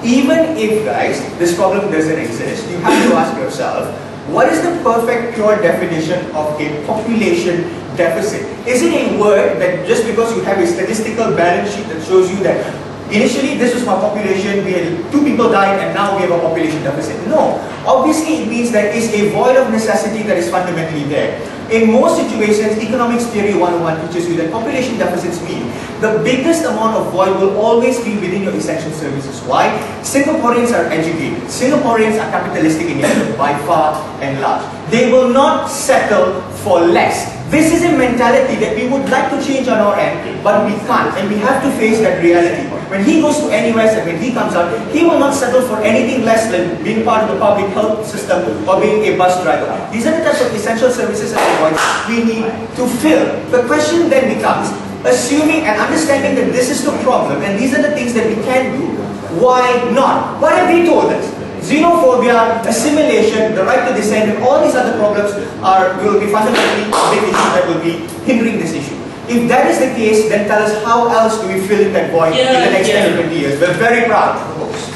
Even if, guys, this problem doesn't exist, you have to ask yourself, what is the perfect pure definition of a population deficit? Is it a word that just because you have a statistical balance sheet that shows you that initially this was my population, we had 2 people died and now we have a population deficit? No. Obviously it means there is a void of necessity that is fundamentally there. In most situations, economics theory 101 teaches you that population deficits mean the biggest amount of void will always be within your essential services. Why? Singaporeans are educated. Singaporeans are capitalistic in nature by far and large. They will not settle for less. This is a mentality that we would like to change on our end, but we can't, and we have to face that reality. When he goes to NUS and when he comes out, he will not settle for anything less than being part of the public health system or being a bus driver. These are the types of essential services and voids we need to fill. The question then becomes, assuming and understanding that this is the problem and these are the things that we can do, why not? What have they told us? Xenophobia, assimilation, the right to dissent, and all these other problems will be fundamentally a big issue that will be hindering this issue. If that is the case, then tell us how else do we fill in that void in the next 10 to 20 years. We're very proud to propose.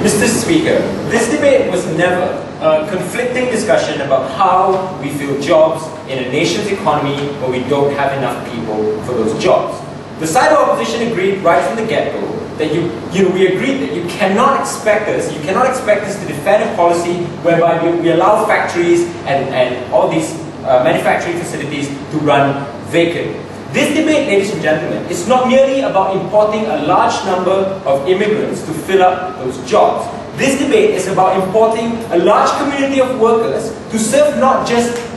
Mr. Speaker, this debate was never a conflicting discussion about how we fill jobs in a nation's economy where we don't have enough people for those jobs. The side of opposition agreed right from the get-go that we agreed that you cannot expect us to defend a policy whereby we allow factories and all these manufacturing facilities to run vacant. This debate, ladies and gentlemen, is not merely about importing a large number of immigrants to fill up those jobs. This debate is about importing a large community of workers to serve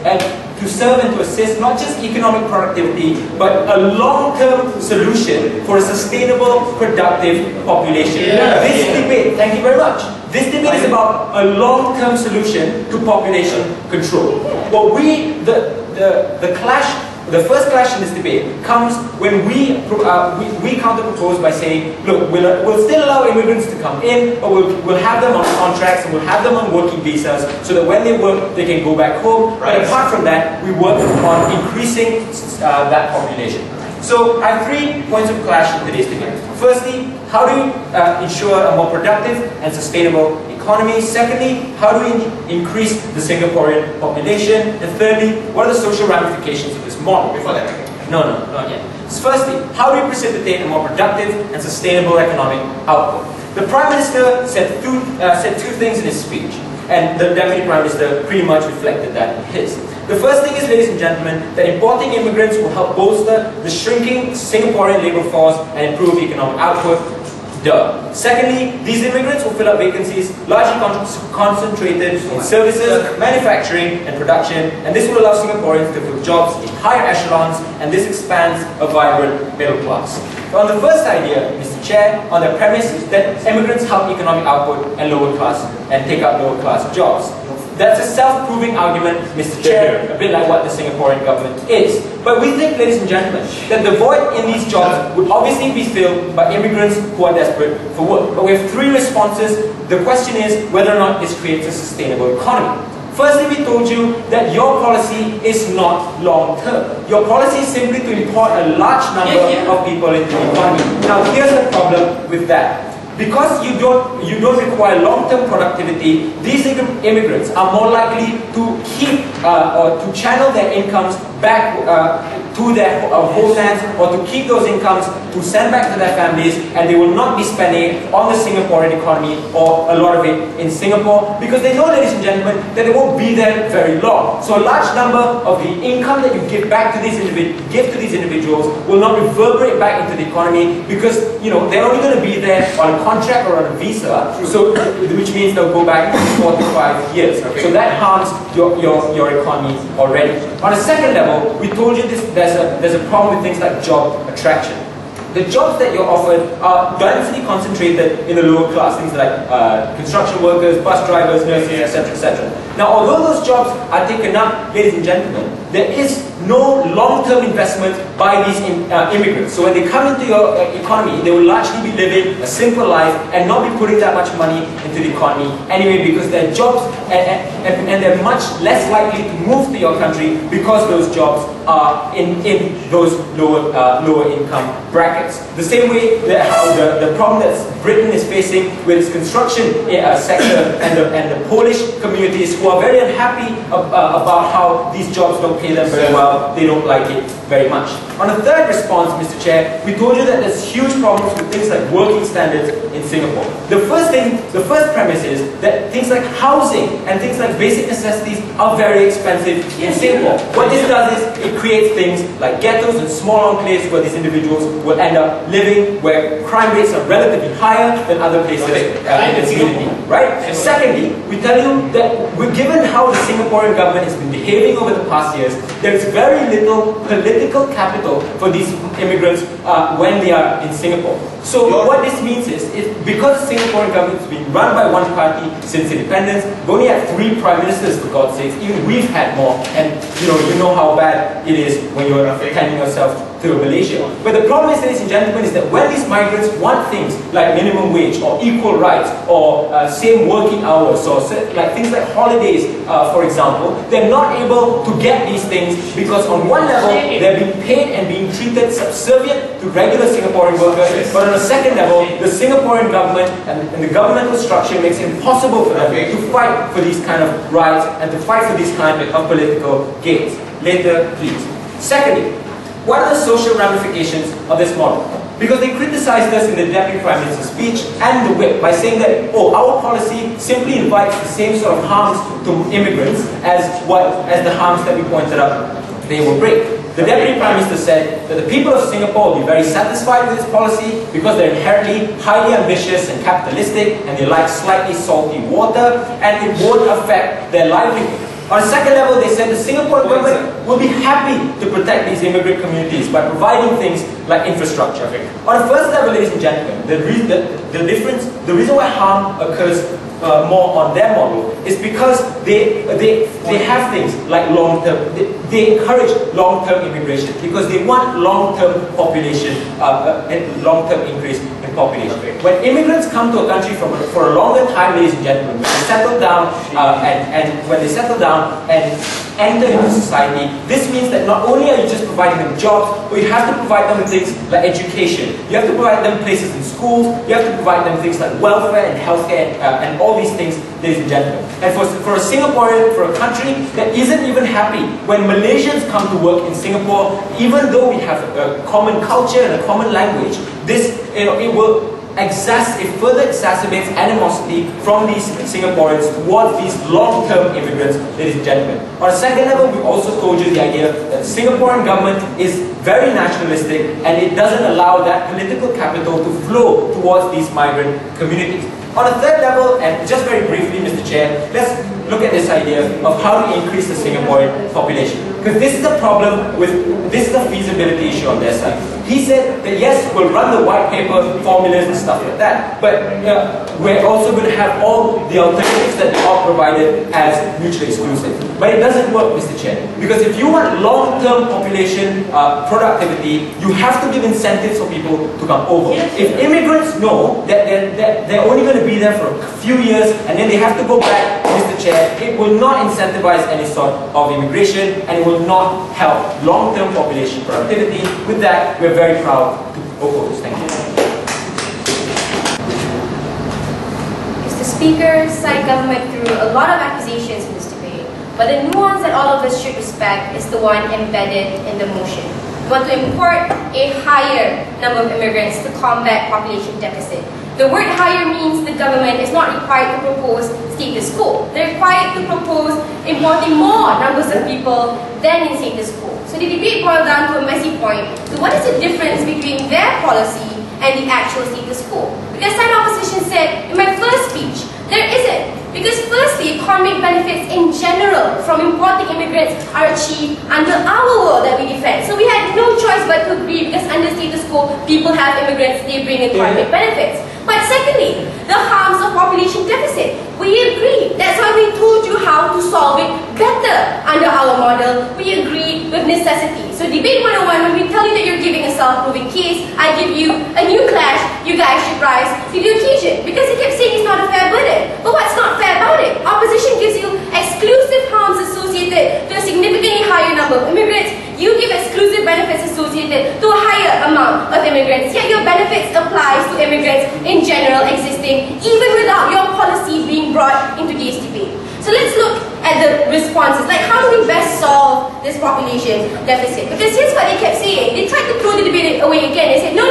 and to assist not just economic productivity, but a long-term solution for a sustainable, productive population. This debate, thank you very much. This debate is about a long-term solution to population control. But the first clash in this debate comes when we counter-propose by saying, look, we'll still allow immigrants to come in, but we'll have them on contracts and we'll have them on working visas so that when they work, they can go back home. Right. But apart from that, we work on increasing that population. So I have 3 points of clash in today's debate. Firstly, how do we ensure a more productive and sustainable economy? Secondly, how do we increase the Singaporean population? And thirdly, what are the social ramifications of this model? Before that, no, not yet. Firstly, how do we precipitate a more productive and sustainable economic output? The Prime Minister said two things in his speech, and the Deputy Prime Minister pretty much reflected that in his. The first thing is, ladies and gentlemen, that importing immigrants will help bolster the shrinking Singaporean labour force and improve economic output. Duh. Secondly, these immigrants will fill up vacancies largely concentrated in services, manufacturing and production, and this will allow Singaporeans to fill jobs in higher echelons, and this expands a vibrant middle class. On the first idea, Mr. Chair, on the premise that immigrants help economic output and take up lower class jobs. That's a self-proving argument, Mr. Chair, a bit like what the Singaporean government is. But we think, ladies and gentlemen, that the void in these jobs would obviously be filled by immigrants who are desperate for work. But we have three responses. The question is whether or not this creates a sustainable economy. Firstly, we told you that your policy is not long-term. Your policy is simply to import a large number of people into the economy. Now, here's the problem with that. Because you don't require long-term productivity, these immigrants are more likely to keep or to channel their incomes back to their homelands, or to keep those incomes to send back to their families, and they will not be spending it on the Singaporean economy or a lot of it in Singapore, because they know, ladies and gentlemen, that they won't be there very long. So a large number of the income that you give back to these individuals will not reverberate back into the economy, because they're only going to be there on a contract or on a visa, so which means they'll go back in 4 to 5 years. So that harms your economy already. On a second level, we told you there's a problem with things like job attraction. The jobs that you're offered are densely concentrated in the lower class, things like construction workers, bus drivers, nurses, etc., etc. Now, although those jobs are taken up, ladies and gentlemen, there is no long-term investment by these immigrants. So when they come into your economy, they will largely be living a simple life and not be putting that much money into the economy anyway, because their jobs, and they're much less likely to move to your country because those jobs are in those lower income brackets. The same way the problem that Britain is facing with its construction sector and the Polish communities, who are very unhappy about how these jobs don't pay them very well. They don't like it very much. On a third response, Mr. Chair, we told you that there's huge problems with things like working standards in Singapore. The first premise is that things like housing and things like basic necessities are very expensive in Singapore. What this does is it creates things like ghettos and small enclaves where these individuals will end up living, where crime rates are relatively higher than other places in the community. Right? Secondly, we tell you that given how the Singaporean government has been behaving over the past years, there is very little political capital for these immigrants when they are in Singapore. So what this means is, because the Singaporean government has been run by one party since independence, we've only had 3 prime ministers, for God's sakes. Even we've had more, and you know how bad it is when you're attending yourself to Malaysia. But the problem is, ladies and gentlemen, is that when these migrants want things like minimum wage or equal rights or same working hours or like things like holidays, for example, they're not able to get these things because on one level they're being paid and being treated subservient to regular Singaporean workers, but on a second level, the Singaporean government and the governmental structure makes it impossible for them to fight for these kind of rights and to fight for these kind of political gains. Later, please. Secondly, what are the social ramifications of this model? Because they criticized us in the Deputy Prime Minister's speech and the whip by saying that, our policy simply invites the same sort of harms to immigrants as the harms that we pointed out they will bring. The Deputy Prime Minister said that the people of Singapore will be very satisfied with this policy because they're inherently highly ambitious and capitalistic, and they like slightly salty water, and it won't affect their livelihood. On a second level, they said the Singapore government will be happy to protect these immigrant communities by providing things like infrastructure. On a first level, ladies and gentlemen, the reason why harm occurs more on their model is because they have things like long-term, they encourage long-term immigration because they want long-term population, long-term increase in population. When immigrants come to a country for a longer time, ladies and gentlemen, when they settle down when they settle down and enter into society, this means that not only are you just providing them jobs, but you have to provide them with things like education. You have to provide them places in schools. You have to provide them things like welfare and healthcare and all these things, ladies and gentlemen. And for a Singaporean, for a country that isn't even happy when Malaysians come to work in Singapore, even though we have a common culture and a common language, this it will it further exacerbates animosity from these Singaporeans towards these long-term immigrants, ladies and gentlemen. On a second level, we also told you the idea that the Singaporean government is very nationalistic and it doesn't allow that political capital to flow towards these migrant communities. On a third level, and just very briefly, Mr. Chair, let's look at this idea of how to increase the Singaporean population. Because this is the problem this is the feasibility issue on their side. He said that yes, we'll run the white paper formulas and stuff like that, but we're also going to have all the alternatives that are provided as mutually exclusive. But it doesn't work, Mr. Chair, because if you want long-term population productivity, you have to give incentives for people to come over. If immigrants know that they're only going to be there for a few years and then they have to go back, Mr. Chair, it will not incentivize any sort of immigration and it will not help long-term population productivity. With that, we're very proud to oppose. Thank you. Mr. Speaker, side government threw a lot of accusations in this debate, but the nuance that all of us should respect is the one embedded in the motion. We want to import a higher number of immigrants to combat population deficit. The word higher means the government is not required to propose status quo. They're required to propose importing more numbers of people than in status quo. So the debate boiled down to a messy point. So what is the difference between their policy and the actual status quo? Because some opposition said, in my first speech, there isn't. Because firstly, economic benefits in general from importing immigrants are achieved under our world that we defend. So we had no choice but to agree because under status quo, people have immigrants, they bring economic benefits. But secondly, the harms of population deficit. We agree. That's why we told you how to solve it better under our model. We agree with necessity. So debate 101, when we tell you that you're giving a self-proving case, I give you a new clash, you guys should rise to the occasion. Because he kept saying it's not a fair burden. But what's not fair about it? Opposition gives you exclusive harms associated to a significantly higher number of immigrants. You give exclusive benefits associated to a higher amount of immigrants. Yet your benefits applies to immigrants in general existing, even without your policy being brought into this debate. So let's look at the responses. Like, how do we best solve this population deficit? Because here's what they kept saying. They tried to throw the debate away again. They said, no,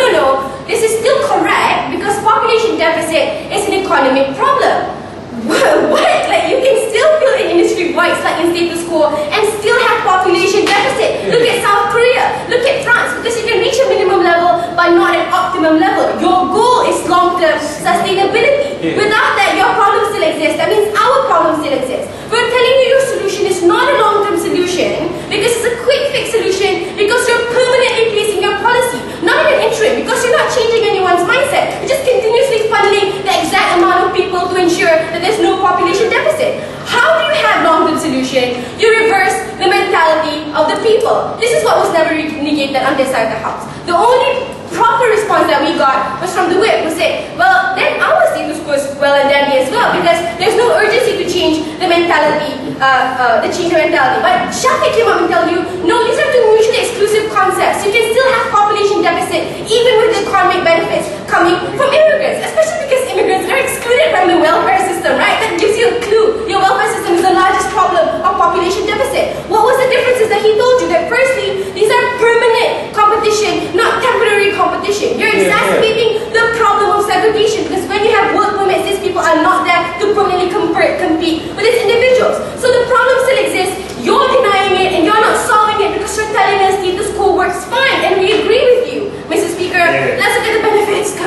this is still correct because population deficit is an economic problem. What? Like, you can still build an industry whites like in status quo and still have population deficit. Look at South Korea, look at France, because you can reach a minimum level but not an optimum level. Your goal is long-term sustainability. Without that, your problem still exists. That means our problem still exists. We're telling you your solution is not a long-term solution because it's a quick fix solution because you're permanently placing your policy, not in an interim, because you're not changing anyone's mindset. You're just continuously funneling the exact amount of people to ensure that there's no population deficit. How do you have long-term solution? You reverse the mentality of the people. This is what was never negated on this side of the house. The only proper response that we got was from the whip, who said, well, then our status quo is well and dandy as well because there's no urgency to change the mentality, But Shafiq came up and tell you, no, these are two mutually exclusive concepts. You can still have population deficit even with the economic benefits coming from immigrants, especially because immigrants are excluded from the welfare system, right? That gives you a clue. Your welfare system is the largest problem of population deficit. What was the difference is that he told you that firstly, these are permanent competition, not temporary competition. You're exacerbating the problem of segregation because when you have work permits, these people are not there to permanently compete with these individuals. So the problem still exists. You're denying it and you're not solving it because you're telling us status quo works fine, and we agree with you. Mr. Speaker, let's look at the benefits.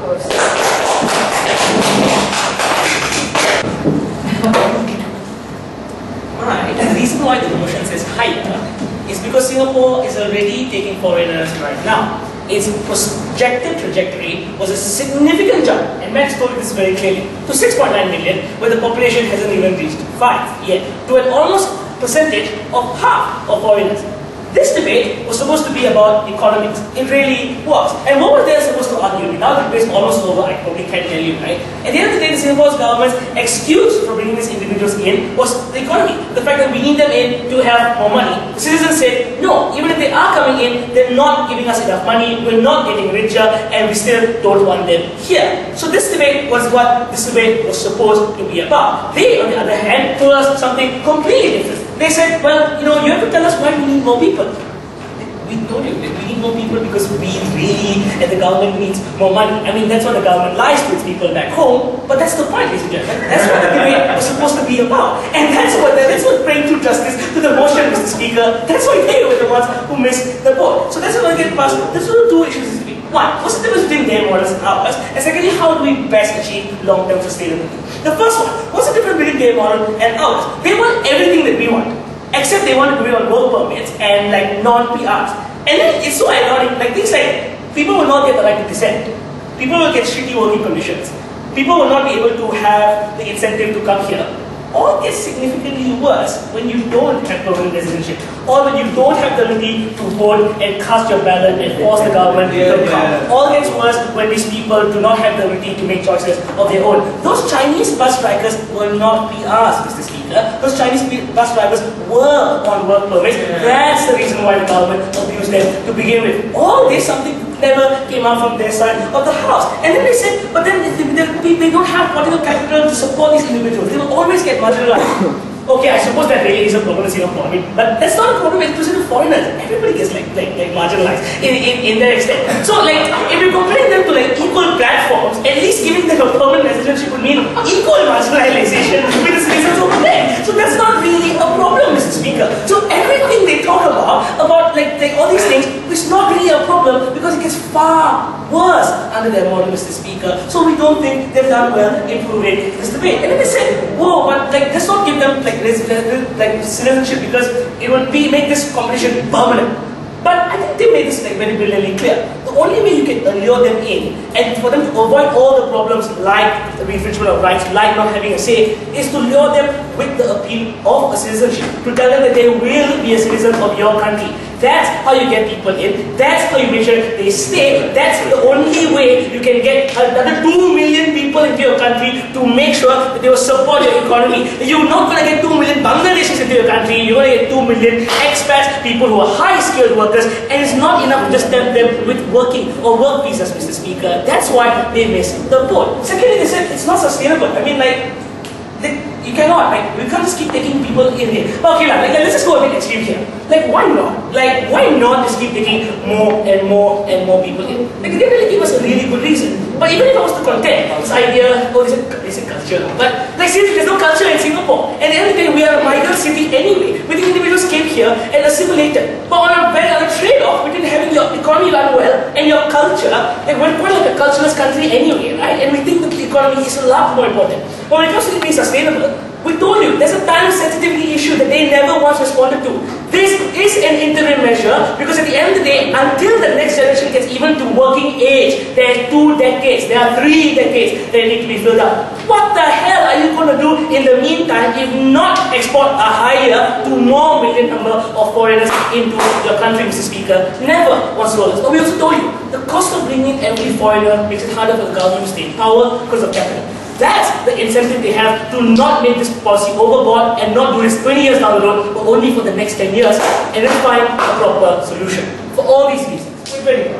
goes. Right. And the reason why the motion says higher is because Singapore is already taking foreigners right now. Its projected trajectory was a significant jump, and Max told this very clearly, to 6.9 million, where the population hasn't even reached 5 yet, to an almost percentage of half of foreigners. This debate was supposed to be about economics. It really was. And what were they supposed to argue? Now the debate's almost over, I probably can't tell you, right? At the end of the day, Singapore's government's excuse for bringing these individuals in was the economy. The fact that we need them in to have more money. The citizens said, no, even if they are coming in, they're not giving us enough money, we're not getting richer, and we still don't want them here. So this debate was what this debate was supposed to be about. They, on the other hand, told us something completely different. They said, well, you have to tell us why we need more people. We told you that we need more people because we really, and the government needs more money. I mean, that's what the government lies to its people back home, but that's the point, ladies and gentlemen. That's what the debate was supposed to be about. And that's what praying through justice to the motion, Mr. Speaker. That's why they were the ones who missed the boat. So that's what I get past. There's only two issues this week. One, what's the difference between their models and ours? And secondly, how do we best achieve long-term sustainability? The first one, what's the difference between their model and ours? They want everything that we want, except they want to be on work permits and like non-PRs. And then it's so ironic, like things like, people will not get the right to dissent. People will get shitty working conditions. People will not be able to have the incentive to come here. All gets significantly worse when you don't have permanent residency, or when you don't have the ability to vote and cast your ballot and force the government to come. All gets worse when these people do not have the ability to make choices of their own. Those Chinese bus strikers were not PRs, Mr. Speaker. Those Chinese bus drivers were on work permits. That's the reason why the government abused them to begin with. All this something never came out from their side of the house. And then they said, but then they don't have political capital to support these individuals. They will always get marginalized. Okay, I suppose that really is a problem in Singapore. I mean, but that's not a problem exclusive to foreigners. Everybody gets like marginalized in their extent. So like, if you're comparing them to like equal platforms, at least giving them a permanent residency would mean equal marginalization with the citizens over there. So that's not really a problem, Mr. Speaker. So everything they talk about like all these things, is not really a problem because it gets far worse under their model, Mr. Speaker. So we don't think they've done well improving this debate. And then they said, whoa, but like let's not give them like citizenship because it will make this competition permanent. But I think they made this like very brilliantly clear. The only way you can allure them in, and for them to avoid all the problems like the infringement of rights, like not having a say, is to lure them with the appeal of a citizenship. To tell them that they will be a citizen of your country. That's how you get people in. That's how you make sure they stay. That's the only way you can get another 2 million people into your country to make sure that they will support your economy. You're not going to get 2 million Bangladeshis into your country. You're going to get 2 million expats, people who are high-skilled workers, and it's not enough to just stamp them with working or work visas, Mr. Speaker. That's why they missed the boat. Secondly, they said it's not sustainable. I mean, you cannot, we can't just keep taking people in here. Okay, let's just go a bit extreme here. Why not? Why not just keep taking more and more and more people in? They didn't really give us a really good reason. But even if I was to contend this idea, they said culture. But seriously, there's no culture in Singapore. And at the end of the day, we are a migrant city anyway. We think individuals came here and assimilated. But on a trade-off between having your economy run well and your culture, we're quite like a cultureless country anyway, right? And we think that the economy is a lot more important. But when it comes to being sustainable, we told you, there's a time sensitivity issue that they never once responded to. This is an interim measure because at the end of the day, until the next generation gets even to working age, there are 2 decades, there are 3 decades that need to be filled up. What the hell are you going to do in the meantime if not export a higher to more million number of foreigners into your country, Mr. Speaker? Never once told us. But we also told you, the cost of bringing every foreigner makes it harder for the government to stay in power because of capital. That's the incentive they have to not make this policy overboard and not do this 20 years down the road, but only for the next 10 years, and then find a proper solution. For all these reasons, we're very